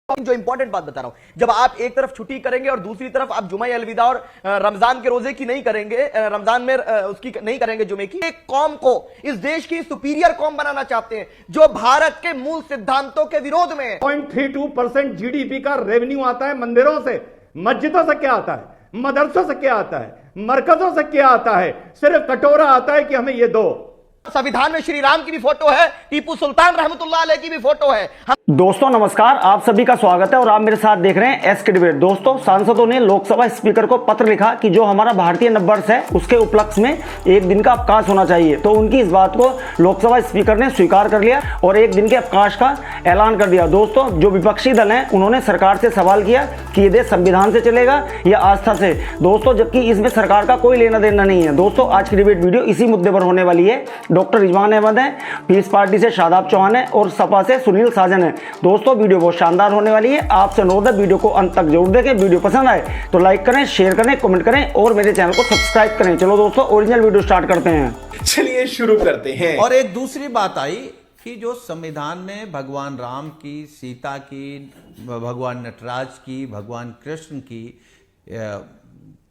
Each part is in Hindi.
जो इंपॉर्टेंट बात बता रहा हूं, जब आप एक तरफ छुट्टी करेंगे और दूसरी तरफ आप जुमा अलविदा और रमजान के रोजे की नहीं करेंगे, रमजान में उसकी नहीं करेंगे जुमे की, एक कौम को इस देश की सुपीरियर कौम बनाना चाहते हैं जो भारत के मूल सिद्धांतों के विरोध में है। 0.32% जीडीपी का रेवेन्यू आता है मंदिरों से, मस्जिदों से क्या आता है, मदरसों से क्या आता है, मरकजों से क्या आता है, सिर्फ कटोरा आता है कि हमें ये दो। संविधान में श्री राम की भी फोटो है, टीपू सुल्तान रहमतुल्लाह अलैह की भी फोटो है। दोस्तों नमस्कार, आप सभी का स्वागत है और आप मेरे साथ देख रहे हैं एस के डिबेट। दोस्तों सांसदों ने लोकसभा स्पीकर को पत्र लिखा कि जो हमारा भारतीय नववर्ष है उसके उपलक्ष्य में एक दिन का अवकाश होना चाहिए, तो उनकी इस बात को लोकसभा स्पीकर ने स्वीकार कर लिया और एक दिन के अवकाश का ऐलान कर दिया। दोस्तों जो विपक्षी दल हैं उन्होंने सरकार से सवाल किया कि ये देश संविधान से चलेगा या आस्था से, दोस्तों जबकि इसमें सरकार का कोई लेना देना नहीं है। दोस्तों आज की डिबेट वीडियो इसी मुद्दे पर होने वाली है। डॉक्टर रिजवान अहमद है, पीस पार्टी से शादाब चौहान है और सपा से सुनील साजन है। दोस्तों वीडियो बहुत शानदार होने वाली है, आपसे अनुरोध है वीडियो को अंत तक जरूर देखें। वीडियो पसंद आए तो लाइक करें, शेयर करें, कमेंट करें और मेरे चैनल को सब्सक्राइब करें। चलो दोस्तों ओरिजिनल वीडियो स्टार्ट करते हैं, चलिए शुरू करते हैं। और एक दूसरी बात आई कि जो संविधान में भगवान राम की, सीता की, भगवान नटराज की, भगवान कृष्ण की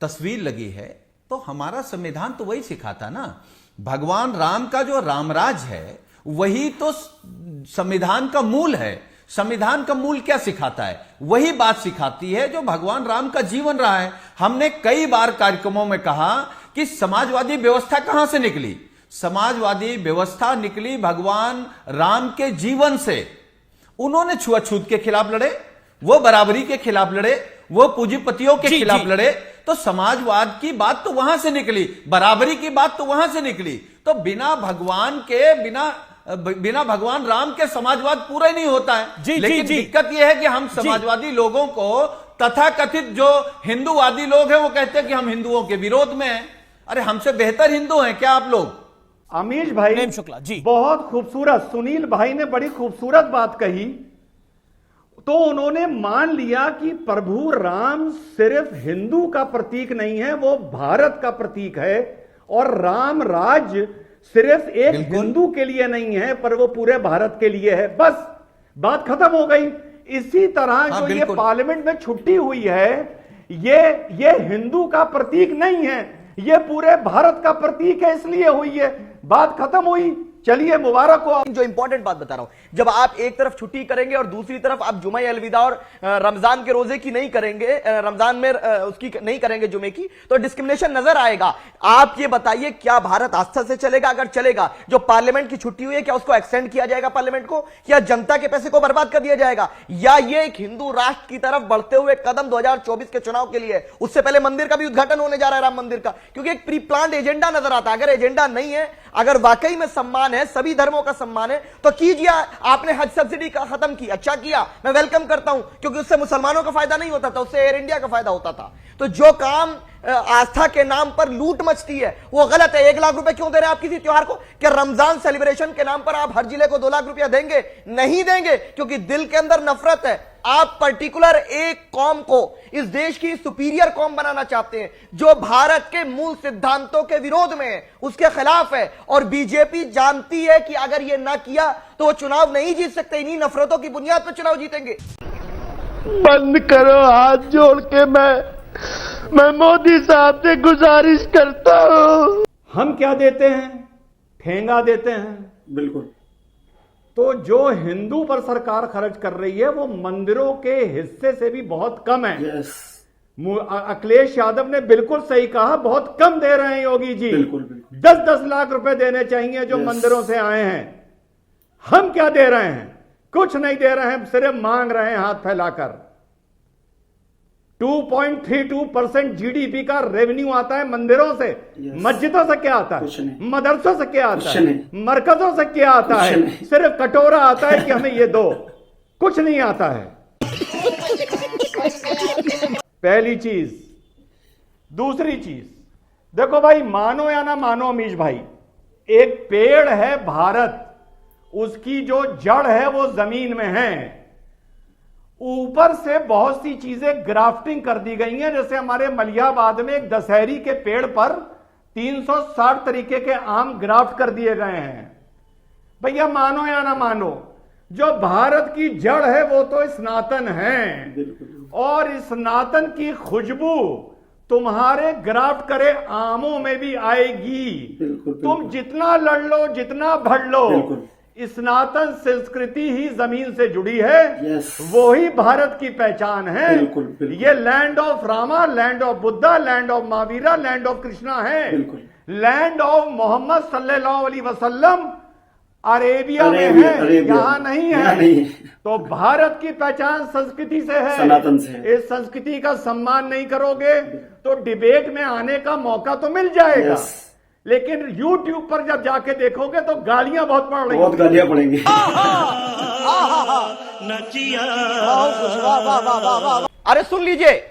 तस्वीर लगी है, तो हमारा संविधान तो वही सिखाता ना। भगवान राम का जो रामराज है वही तो संविधान का मूल है। संविधान का मूल क्या सिखाता है? वही बात सिखाती है जो भगवान राम का जीवन रहा है। हमने कई बार कार्यक्रमों में कहा कि समाजवादी व्यवस्था कहां से निकली? समाजवादी व्यवस्था निकली भगवान राम के जीवन से। उन्होंने छुआछूत के खिलाफ लड़े, वो बराबरी के खिलाफ लड़े, वो पूंजीपतियों के खिलाफ लड़े, तो समाजवाद की बात तो वहां से निकली, बराबरी की बात तो वहां से निकली। तो बिना भगवान के, बिना भगवान राम के समाजवाद पूरा ही नहीं होता है। लेकिन दिक्कत यह है कि हम समाजवादी लोगों को, तथाकथित जो हिंदूवादी लोग हैं वो कहते हैं कि हम हिंदुओं के विरोध में हैं। अरे हमसे बेहतर हिंदू हैं क्या आप लोग? अमीश भाई शुक्ला जी बहुत खूबसूरत, सुनील भाई ने बड़ी खूबसूरत बात कही। तो उन्होंने मान लिया कि प्रभु राम सिर्फ हिंदू का प्रतीक नहीं है, वो भारत का प्रतीक है, और राम राज्य सिर्फ एक हिंदू के लिए नहीं है पर वो पूरे भारत के लिए है। बस बात खत्म हो गई। इसी तरह जो ये पार्लियामेंट में छुट्टी हुई है, ये हिंदू का प्रतीक नहीं है, ये पूरे भारत का प्रतीक है, इसलिए हुई है। बात खत्म हुई। चलिए मुबारक हो। जो इंपॉर्टेंट बात बता रहा हूं, जब आप एक तरफ छुट्टी करेंगे और दूसरी तरफ आप जुमा अलविदा और रमजान के रोजे की नहीं करेंगे, रमजान में उसकी नहीं करेंगे जुमे की, तो डिस्क्रिमिनेशन नजर आएगा। आप ये बताइए क्या भारत आस्था से चलेगा? अगर चलेगा, जो पार्लियामेंट की छुट्टी हुई है क्या उसको एक्सटेंड किया जाएगा पार्लियामेंट को, या जनता के पैसे को बर्बाद कर दिया जाएगा, या ये एक हिंदू राष्ट्र की तरफ बढ़ते हुए कदम 2024 के चुनाव के लिए? उससे पहले मंदिर का भी उद्घाटन होने जा रहा है, राम मंदिर का, क्योंकि एक प्री प्लान्ड एजेंडा नजर आता है। अगर एजेंडा नहीं है, अगर वाकई में सम्मान है, सभी धर्मों का सम्मान है, तो कीजिए। आपने हज सब्सिडी का खत्म किया, अच्छा किया, मैं वेलकम करता हूं, क्योंकि उससे मुसलमानों का फायदा नहीं होता था, उससे एयर इंडिया का फायदा होता था। तो जो काम आस्था के नाम पर लूट मचती है वो गलत है। 1 लाख रुपए क्यों दे रहे हैं आप किसी त्योहार को? क्या रमजान सेलिब्रेशन के नाम पर आप हर जिले को 2 लाख रुपया देंगे? नहीं देंगे, क्योंकि दिल के अंदर नफरत है। आप पर्टिकुलर एक कौम को इस देश की सुपीरियर कौम बनाना चाहते हैं जो भारत के मूल सिद्धांतों के विरोध में है, उसके खिलाफ है। और बीजेपी जानती है कि अगर यह ना किया तो वो चुनाव नहीं जीत सकते। इन्हीं नफरतों की बुनियाद पर चुनाव जीतेंगे। बंद करो, हाथ जोड़ के मैं मोदी साहब से गुजारिश करता हूं। हम क्या देते हैं? ठेंगा देते हैं। बिल्कुल। तो जो हिंदू पर सरकार खर्च कर रही है वो मंदिरों के हिस्से से भी बहुत कम है। अखिलेश यादव ने बिल्कुल सही कहा, बहुत कम दे रहे हैं योगी जी। बिल्कुल, बिल्कुल। 10-10 लाख रुपए देने चाहिए जो मंदिरों से आए हैं। हम क्या दे रहे हैं? कुछ नहीं दे रहे हैं, सिर्फ मांग रहे हैं हाथ फैलाकर। 2.32% जीडीपी का रेवेन्यू आता है मंदिरों से, मस्जिदों से क्या आता है, मदरसों से क्या आता है, मरकजों से क्या आता है, सिर्फ कटोरा आता है कि हमें ये दो, कुछ नहीं आता है। पहली चीज। दूसरी चीज, देखो भाई, मानो या ना मानो अमीश भाई, एक पेड़ है भारत, उसकी जो जड़ है वो जमीन में है, ऊपर से बहुत सी चीजें ग्राफ्टिंग कर दी गई हैं। जैसे हमारे मलियाबाद में एक दशहरी के पेड़ पर 360 तरीके के आम ग्राफ्ट कर दिए गए हैं। भैया मानो या ना मानो, जो भारत की जड़ है वो तो सनातन है, और इस सनातन की खुशबू तुम्हारे ग्राफ्ट करे आमों में भी आएगी। तुम जितना लड़ लो, जितना भड़ लो, सनातन संस्कृति ही जमीन से जुड़ी है। वो ही भारत की पहचान है। ये land of Rama, land of Buddha, land of Mahavira, land of Krishna है। लैंड ऑफ मोहम्मद सल्लल्लाहु अलैहि वसल्लम अरेबिया में है, यहाँ नहीं है। तो भारत की पहचान संस्कृति से है, सनातन से है। इस संस्कृति का सम्मान नहीं करोगे तो डिबेट में आने का मौका तो मिल जाएगा, लेकिन YouTube पर जब जाके देखोगे तो गालियां बहुत पड़ रही, बहुत गालियां पड़ेंगी। अरे सुन लीजिए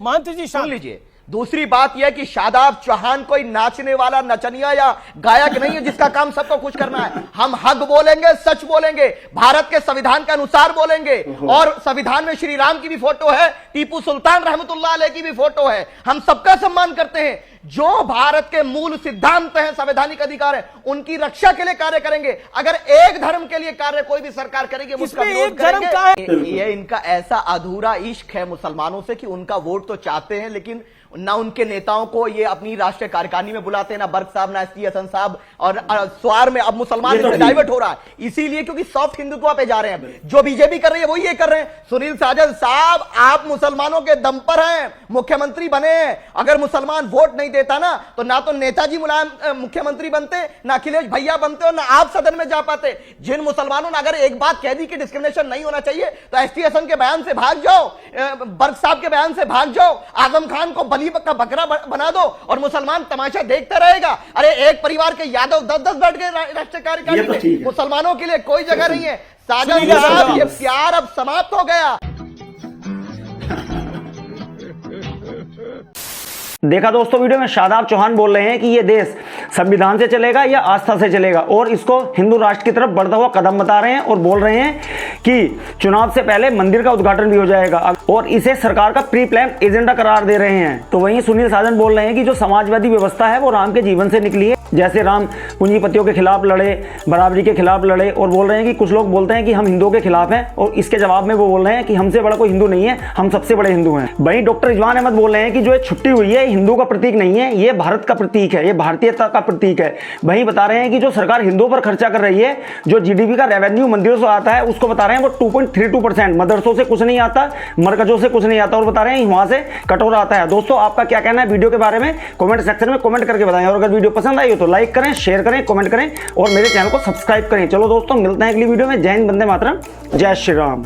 महंत जी, सुन लीजिए। दूसरी बात यह कि शादाब चौहान कोई नाचने वाला नचनिया या गायक नहीं है जिसका काम सबको खुश करना है। हम हक बोलेंगे, सच बोलेंगे, भारत के संविधान के अनुसार बोलेंगे, और संविधान में श्री राम की भी फोटो है, टीपू सुल्तान रहमतुल्लाह अलैह की भी फोटो है। हम सबका सम्मान करते हैं। जो भारत के मूल सिद्धांत हैं, संवैधानिक अधिकार है, उनकी रक्षा के लिए कार्य करेंगे। अगर एक धर्म के लिए कार्य कोई भी सरकार करेगी, हम उसका विरोध करेंगे। ये इनका ऐसा अधूरा इश्क है मुसलमानों से कि उनका वोट तो चाहते हैं, लेकिन ना उनके नेताओं को ये अपनी राष्ट्रीय कार्यकारिणी में बुलाते हैं, ना बर्ग साहब, ना एसटी हसन साहब, और स्वार में अब मुसलमान डाइवर्ट हो रहा है इसीलिए क्योंकि सॉफ्ट हिंदुत्व पे जा रहे हैं। जो बीजेपी कर रही है वही ये कर रहे हैं। सुनील साजन साहब, आप मुसलमानों के दम पर हैं, मुख्यमंत्री बने हैं। अगर मुसलमान वोट नहीं देता ना तो नेताजी मुलायम मुख्यमंत्री बनते, ना अखिलेश भैया बनते, और ना आप सदन में जा पाते। जिन मुसलमानों ने अगर एक बात कह दी कि डिस्क्रिमिनेशन नहीं होना चाहिए, तो एसटी हसन के बयान से भाग जाओ, बर्ग साहब के बयान से भाग जाओ, आजम खान को का बकरा बना दो और मुसलमान तमाशा देखता रहेगा। अरे एक परिवार के यादव 10-10 बैठ गए राष्ट्रीय कार्यकारिणी में, मुसलमानों के लिए कोई जगह नहीं है। साजन साहब, ये प्यार अब समाप्त हो गया। देखा दोस्तों वीडियो में, शादाब चौहान बोल रहे हैं कि ये देश संविधान से चलेगा या आस्था से चलेगा, और इसको हिंदू राष्ट्र की तरफ बढ़ता हुआ कदम बता रहे हैं, और बोल रहे हैं कि चुनाव से पहले मंदिर का उद्घाटन भी हो जाएगा, और इसे सरकार का प्री प्लान एजेंडा करार दे रहे हैं। तो वहीं सुनील साजन बोल रहे हैं कि जो समाजवादी व्यवस्था है वो राम के जीवन से निकली है, जैसे राम पूंजीपतियों के खिलाफ लड़े, बराबरी के खिलाफ लड़े, और बोल रहे हैं कि कुछ लोग बोलते हैं कि हम हिंदुओं के खिलाफ हैं, और इसके जवाब में वो बोल रहे हैं कि हमसे बड़ा कोई हिंदू नहीं है, हम सबसे बड़े हिंदू हैं। वहीं डॉक्टर रिजवान अहमद बोल रहे हैं कि जो छुट्टी हुई है हिंदू का प्रतीक नहीं है, ये भारत का प्रतीक है, ये भारतीयता का प्रतीक है। वहीं बता रहे हैं कि जो सरकार हिंदुओं पर खर्चा कर रही है, जो जीडीपी का रेवेन्यू मंदिरों से आता है उसको बता रहे हैं वो 2.32%, मदरसों से कुछ नहीं आता, मरकजों से कुछ नहीं आता, और बता रहे हैं वहां से कटोरा आता है। दोस्तों आपका क्या कहना है वीडियो के बारे में, कमेंट सेक्शन में कमेंट करके बताएं, और अगर वीडियो पसंद आई हो तो लाइक करें, शेयर करें, कमेंट करें, और मेरे चैनल को सब्सक्राइब करें। चलो दोस्तों, मिलते हैं अगली वीडियो में। जय हिंद, वंदे मातरम, जय श्री राम।